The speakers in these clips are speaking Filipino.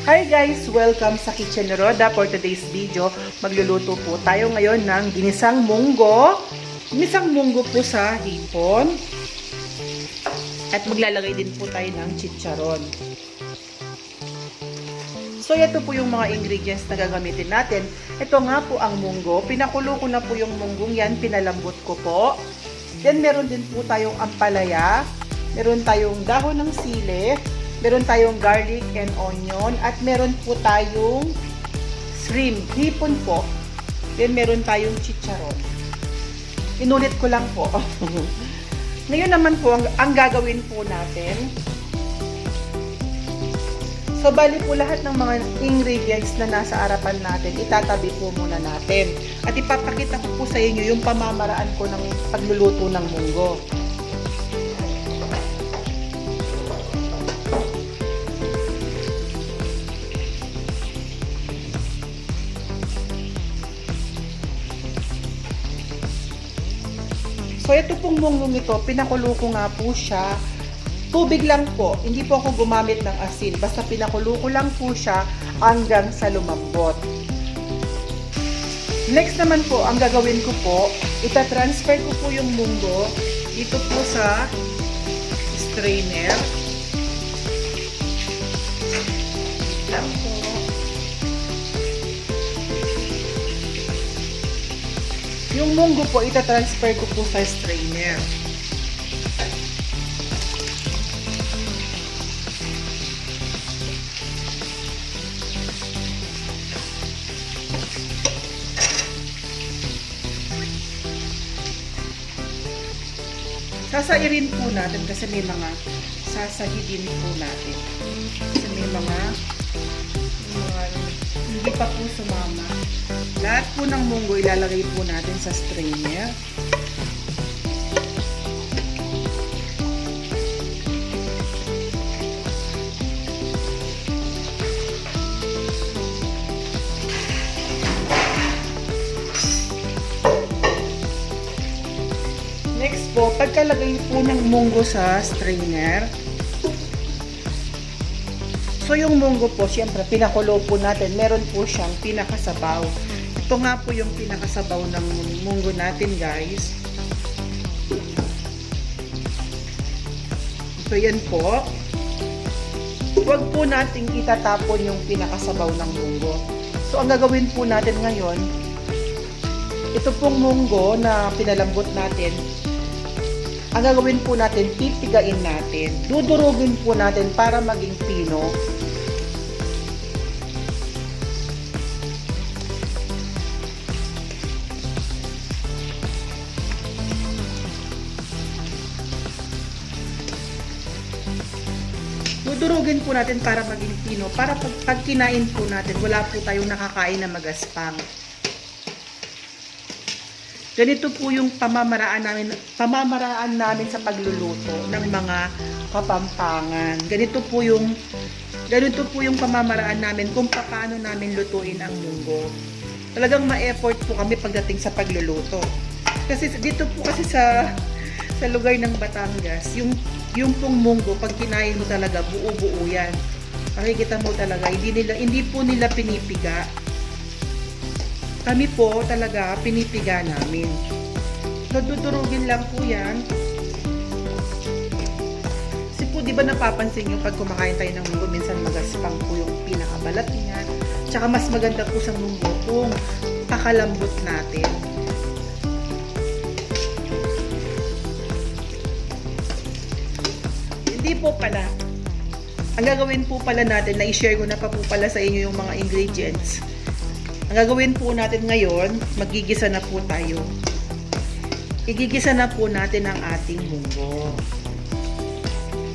Hi guys! Welcome sa Kitchen ni Rhoda. For today's video, magluluto po tayo ngayon ng ginisang munggo. Ginisang munggo po sa hipon. At maglalagay din po tayo ng chicharon. So, ito po yung mga ingredients na gagamitin natin. Ito nga po ang munggo. Pinakulo ko na po yung munggong yan. Pinalambot ko po. Then, meron din po tayong ampalaya. Meron tayong dahon ng sili. Meron tayong garlic and onion. At meron po tayong shrimp. Hipon po. Then, meron tayong chicharon. Inulit ko lang po. Ngayon naman po, ang gagawin po natin. So, bali po lahat ng mga ingredients na nasa harapan natin, itatabi po muna natin. At ipapakita ko po sa inyo yung pamamaraan ko ng pagluluto ng munggo. So, ito pong munggong ito, pinakulo ko nga po siya. Tubig lang po, hindi po ako gumamit ng asin. Basta pinakulo ko lang po siya hanggang sa lumambot. Next naman po, ang gagawin ko po, itatransfer ko po yung munggo dito po sa strainer. Lang po. Yung munggo po, itatransfer ko po sa strainer. Sasairin po natin kasi may mga sasahidin po natin. Kasi may mga hindi pa po sumama. Lahat po ng munggo ilalagay po natin sa strainer. Next po, pagkalagay po ng munggo sa strainer, so yung munggo po, siyempre, pinakulo po natin. Meron po siyang pinakasabaw. Ito nga po yung pinakasabaw ng munggo natin, guys. So, yan po. Huwag po nating itatapon yung pinakasabaw ng munggo. So, ang gagawin po natin ngayon, ito pong munggo na pinalambot natin, ang gagawin po natin, pipigain natin. Dudurugin po natin para maging pino. Dudurugin po natin para maging pino. Para pag kinain po natin, wala po tayong nakakain na magaspang. Ganito po yung pamamaraan namin sa pagluluto ng mga kapampangan. Ganito po yung pamamaraan namin kung paano namin lutuin ang munggo. Talagang ma-effort po kami pagdating sa pagluluto. Kasi dito po kasi sa lugar ng Batangas, yung pong munggo, pag kinain mo talaga, buo-buo yan. Makikita mo talaga, hindi po nila pinipiga. Kami po talaga pinipiga namin. So, dudurugin lang po yan. Kasi po, di ba napapansin nyo pag kumakain tayo ng munggo, minsan magaspang po yung pinakabalat niya. Tsaka mas maganda po sa munggo kung pakalambot natin. Hindi po pala. Ang gagawin po pala natin, na-share ko na pa po pala sa inyo yung mga ingredients. Ang gagawin po natin ngayon, magigisa na po tayo. Igigisa na po natin ang ating munggo.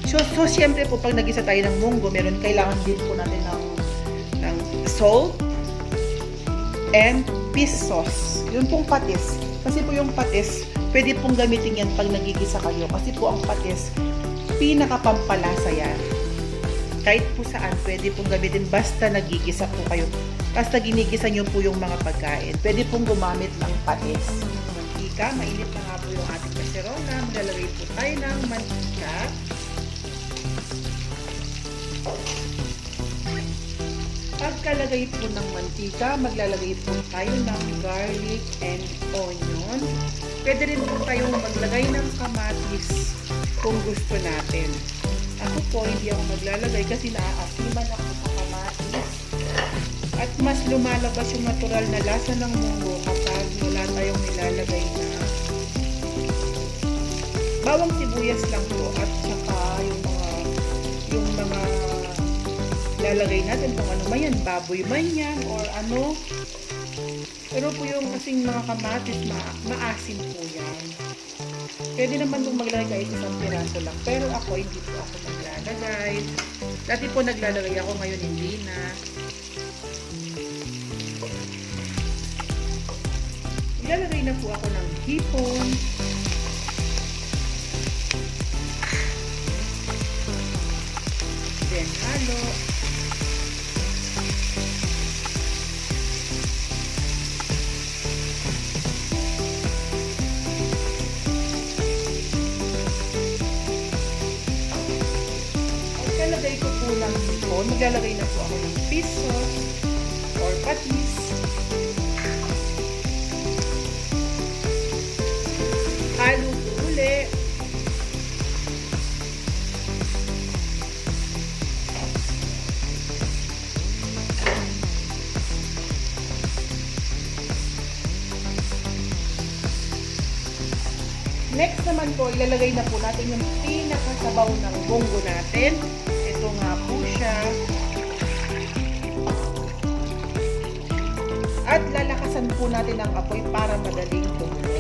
So siyempre po, pag nagisa tayo ng munggo, kailangan din po natin ng salt and fish sauce. Yun pong patis. Kasi po yung patis, pwede pong gamitin yan pag nagigisa kayo. Kasi po ang patis, pinakapampalasa yan. Kahit po saan, pwede pong gamitin basta nagigisa po kayo. Basta ginigisa nyo po yung mga pagkain. Pwede pong gumamit ng patis. Mantika, mainit na nga po yung ating kaserola. Maglalagay po tayo ng mantika. Pagkalagay po ng mantika, maglalagay po tayo ng garlic and onion. Pwede rin po tayong maglagay ng kamatis kung gusto natin. Ako po, hindi ako maglalagay kasi naaasiman ako sa kamatis. At mas lumalabas yung natural na lasa ng munggo kapag wala tayong nilalagay na bawang sibuyas lang po at saka yung mga lalagay natin kung ano man yan, baboy man yan or ano. Pero po yung kasing mga kamatis, maasim po yan. Pwede naman kung maglagay isang piraso lang. Pero ako, hindi po ako maglalagay. Dati po naglalagay ako, ngayon hindi na. Maglalagay na po ako ng hipon. Then halo. Maglalagay ko po ng hipon. Maglalagay na po ako ng fish sauce or patis. Halo po uli. Next naman po, ilalagay na po natin yung pinakasabaw ng munggo natin. Ito nga po siya. At lalakasan po natin ang apoy para madaling kumulo.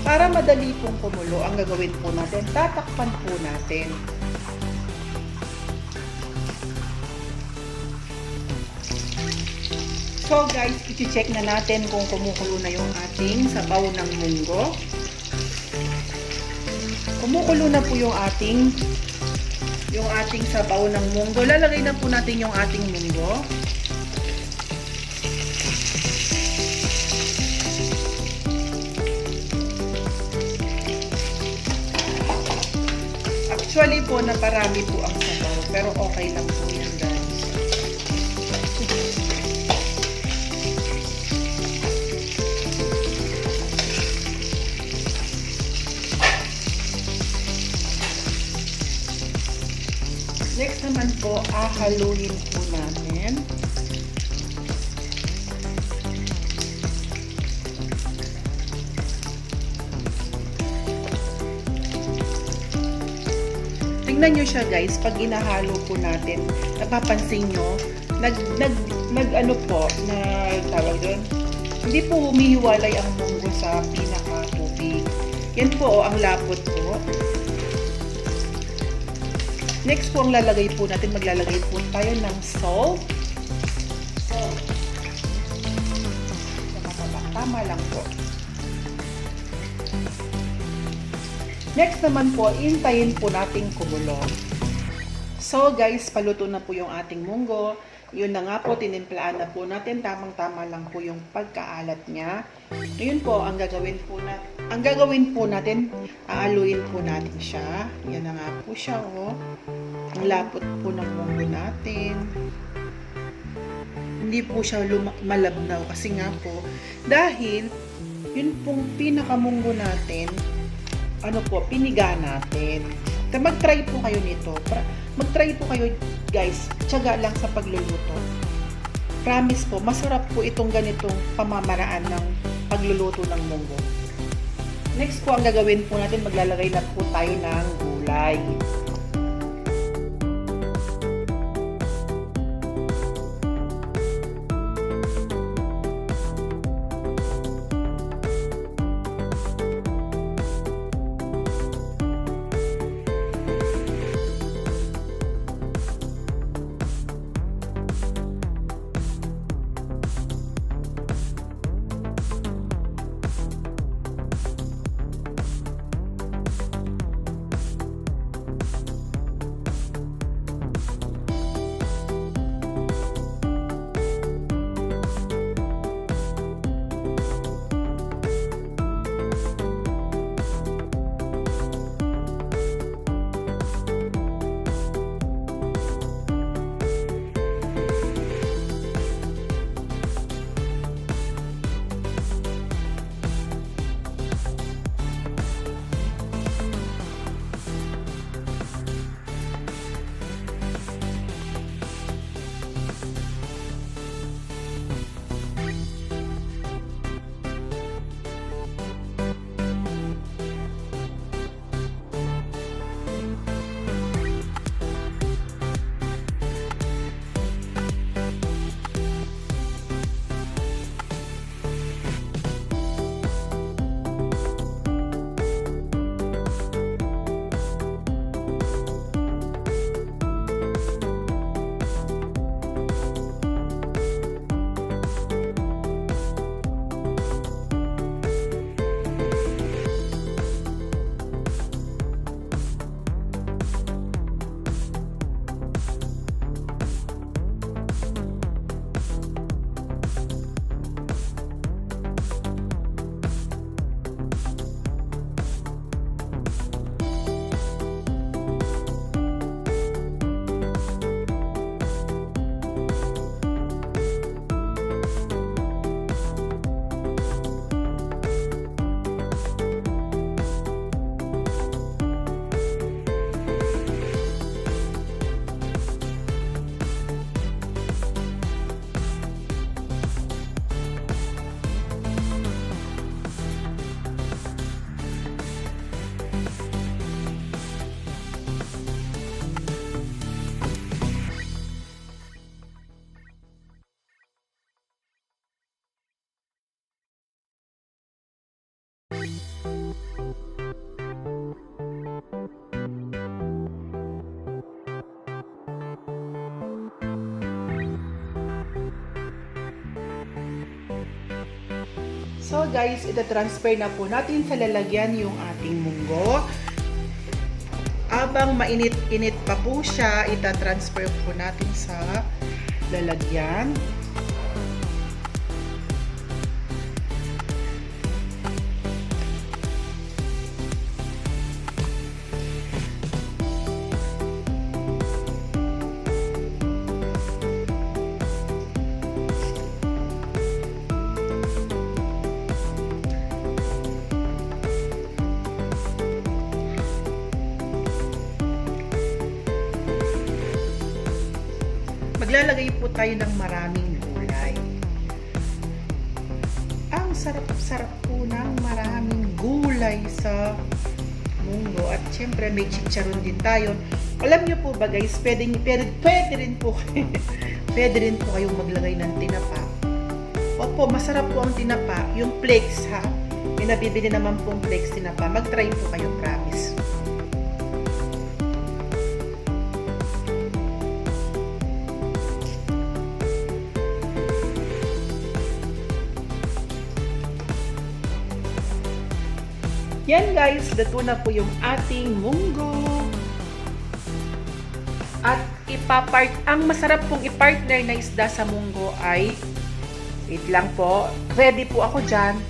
Para madali pong kumulo, ang gagawin po natin, tatakpan po natin. So guys, i-check na natin kung kumukulo na yung ating sabaw ng munggo. Kumukulo na po yung ating sabaw ng munggo. Lalagay na po natin yung ating munggo. Actually po, naparami po ang sabaw, pero okay lang po yan, guys. Next naman po, haluin po natin. Tingnan nyo siya guys, pag inahalo po natin, napapansin nyo, ano po, tawag doon, hindi po humihiwalay ang munggo sa pinaka-tubig. Yan po, ang lapot po. Next po, ang lalagay po natin, maglalagay po tayo ng salt. Tama lang po. Next naman po, intayin po nating kumulo. So guys, paluto na po yung ating munggo. Yun na nga po, tinimplahan na po natin. Tamang-tama lang po yung pagkaalat niya. Ngayon po, ang gagawin po natin, aaluin po natin siya. Yan na nga po siya, oh. Ang lapot po ng munggo natin. Hindi po siya malabnaw kasi nga po, dahil yun pong pinakamunggo natin, ano po, piniga natin. Mag-try po kayo nito. Mag-try po kayo, guys. Tiyaga lang sa pagluluto. Promise po, masarap po itong ganitong pamamaraan ng pagluluto ng munggo. Next po, ang gagawin po natin, maglalagay na po tayo ng gulay. So guys, ita-transfer na po natin sa lalagyan yung ating munggo. Abang mainit-init pa po siya, ita-transfer po natin sa lalagyan. Maglalagay po tayo ng maraming gulay. Ang sarap-sarap po ng maraming gulay sa munggo. At syempre may chicharon din tayo. Alam niyo po ba guys, pwede rin po pwede rin po kayong maglagay ng tinapa. Opo, masarap po ang tinapa. Yung flakes ha. May nabibili naman pong flakes tinapa. Mag-try po kayo, promise. Yan guys, luto na po yung ating munggo. At ang masarap pong i-partner na isda sa munggo ay, wait lang po, ready po ako dyan.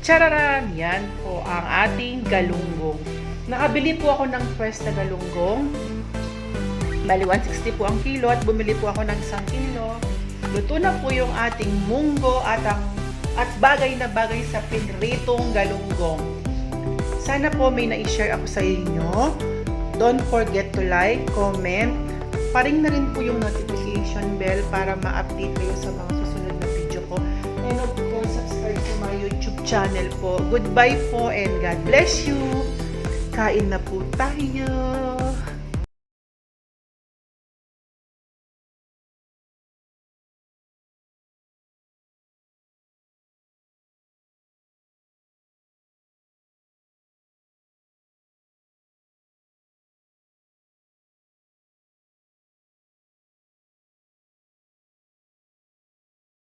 Chararan! Yan po ang ating galunggong. Nakabili po ako ng fresh na galunggong. Bali 160 po ang kilo at bumili po ako ng 1 kilo. Luto na po yung ating munggo at bagay na bagay sa pinritong galunggong. Sana po may na-share ako sa inyo. Don't forget to like, comment. Paring na rin po yung notification bell para ma-update kayo sa mga susunod na video ko. And of course, subscribe to my YouTube channel po. Goodbye po and God bless you. Kain na po tayo.